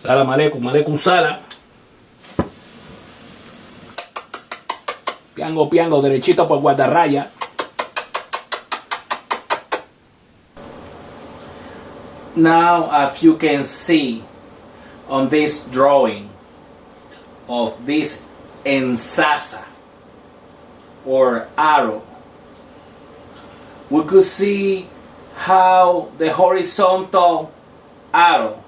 Salam aleikum, aleikum salam. Piango, piango, derechito por guardarraya. Now, as you can see on this drawing of this ensasa or arrow, we could see how the horizontal arrow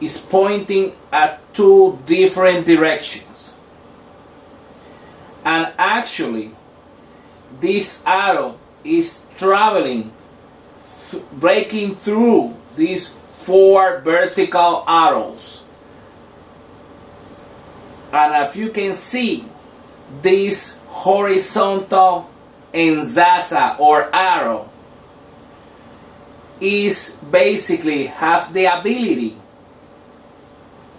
is pointing at two different directions. And actually, this arrow is traveling, breaking through these four vertical arrows. And as you can see, this horizontal enzasa or arrow is basically have the ability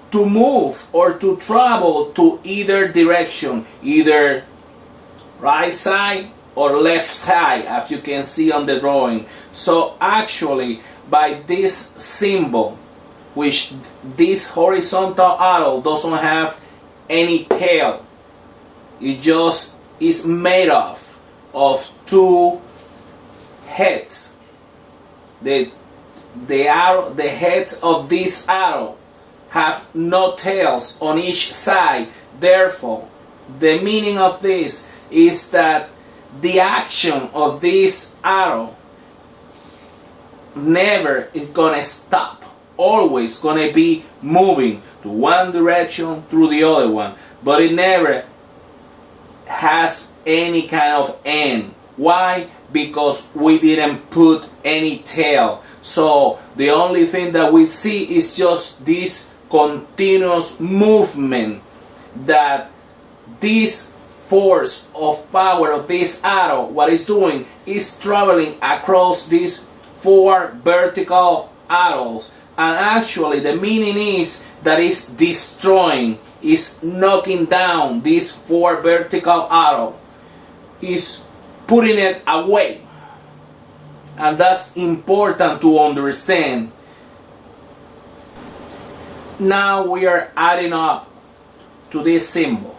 to move or to travel to either direction, either right side or left side, as you can see on the drawing. So actually, by this symbol, which this horizontal arrow doesn't have any tail, it just is made of two heads. The heads of this arrow have no tails on each side. Therefore, the meaning of this is that the action of this arrow never is gonna stop. Always gonna be moving to one direction through the other one, but it never has any kind of end. Why? Because we didn't put any tail. So the only thing that we see is just this continuous movement, that this force of power of this arrow, what it's doing is traveling across these four vertical arrows. And actually the meaning is that it's destroying, is knocking down this four vertical arrow, is putting it away. And that's important to understand. Now we are adding up to this symbol.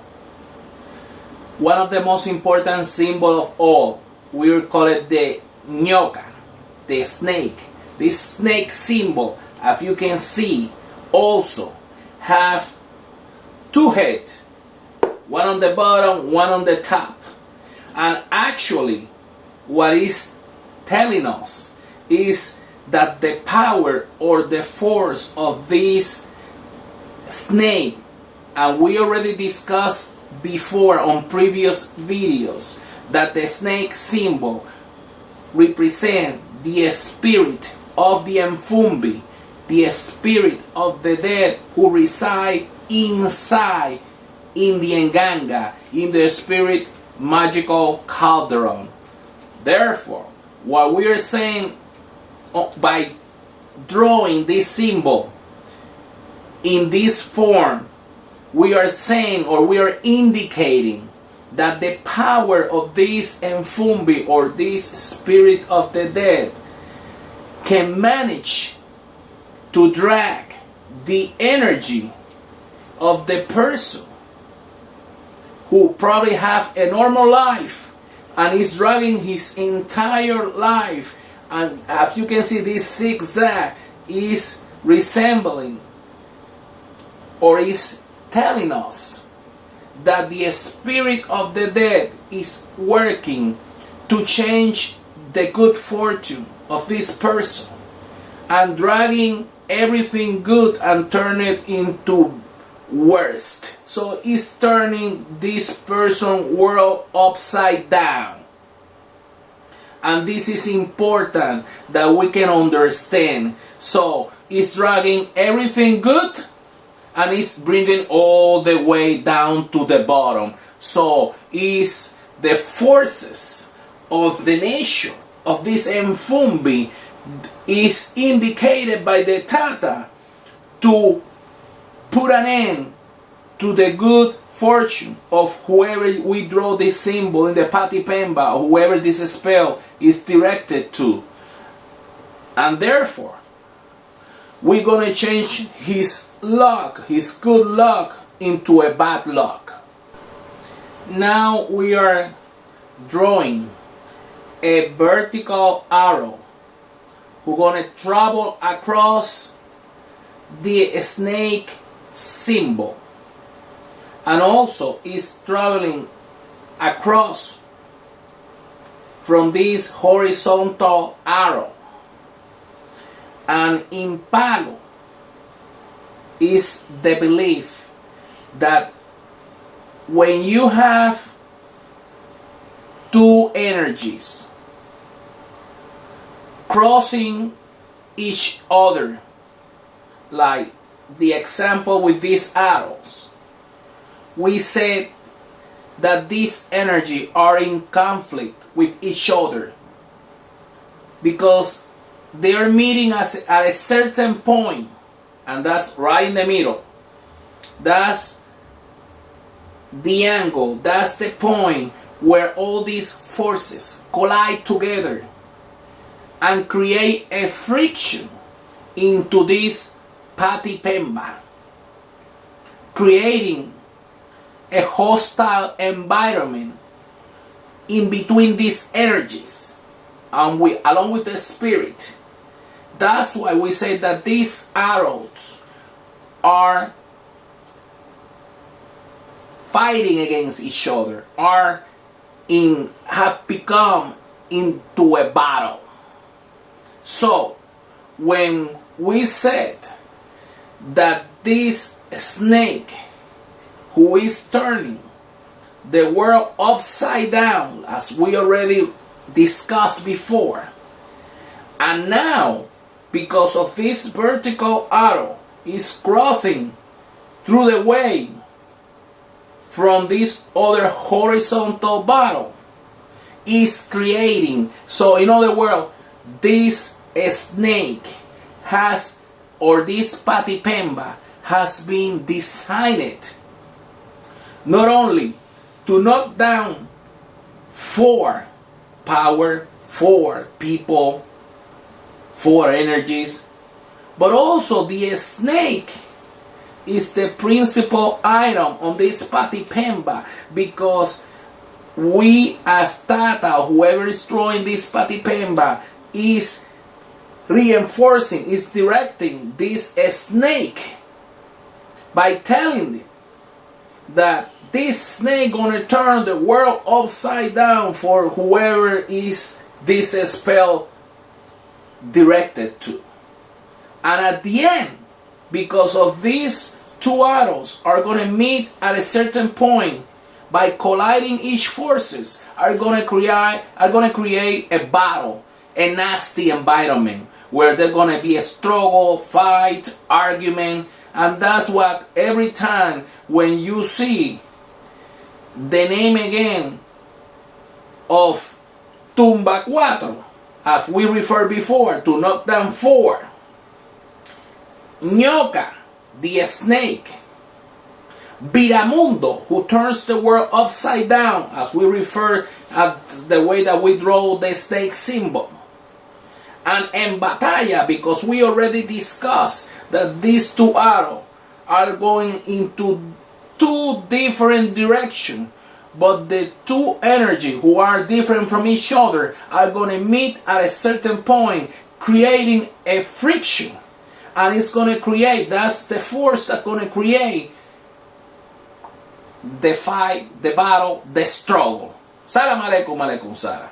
One of the most important symbols of all, we will call it the nyoka, the snake. This snake symbol, as you can see, also have two heads, one on the bottom, one on the top. And actually, what is telling us is that the power or the force of this snake, and we already discussed before on previous videos, that the snake symbol represents the spirit of the Mfumbi, the spirit of the dead who reside inside in the Nganga, in the spirit magical cauldron. Therefore, what we are saying by drawing this symbol in this form, we are saying, or we are indicating, that the power of this Mfumbi or this spirit of the dead can manage to drag the energy of the person who probably have a normal life and is dragging his entire life. And as you can see, this zigzag is resembling or is telling us that the spirit of the dead is working to change the good fortune of this person and dragging everything good and turn it into worst. So it's turning this person world upside down. And this is important that we can understand. So it's dragging everything good and it's bringing all the way down to the bottom. So is the forces of the nation of this Mfumbi is indicated by the Tata to put an end to the good fortune of whoever we draw this symbol in the Patipemba, or whoever this spell is directed to. And therefore, we're gonna change his luck, his good luck, into a bad luck. Now we are drawing a vertical arrow. We're gonna travel across the snake symbol, and also is traveling across from this horizontal arrow. And in Palo is the belief that when you have two energies crossing each other, like the example with these arrows, we said that these energy are in conflict with each other because they are meeting us at a certain point, and that's right in the middle. That's the angle, that's the point where all these forces collide together and create a friction into this Patipemba, creating a hostile environment in between these energies, and we, along with the spirit. That's why we say that these arrows are fighting against each other, have become into a battle. So when we said that this snake who is turning the world upside down, as we already discussed before, and now because of this vertical arrow is crossing through the way from this other horizontal battle, is creating, so in other words, this snake has, or this Patipemba has been designed not only to knock down 4 power, 4 people, 4 energies, but also the snake is the principal item on this Patipemba, because we as Tata, whoever is drawing this Patipemba, is reinforcing, is directing this snake by telling them that this snake gonna turn the world upside down for whoever is this spell directed to. And at the end, because of these 2 arrows are gonna meet at a certain point, by colliding each forces, are gonna create a battle, a nasty environment where there's gonna be a struggle, fight, argument. And that's what every time when you see the name again of Tumba 4, as we referred before, to knock down 4, Nyoka, the snake, Viramundo, who turns the world upside down, as we refer as the way that we draw the snake symbol, and En Batalla, because we already discussed that these 2 arrows are going into 2 different directions, but the 2 energies who are different from each other are going to meet at a certain point, creating a friction, and it's going to create, that's the force that's going to create the fight, the battle, the struggle. Salam alaikum, alaikum salam.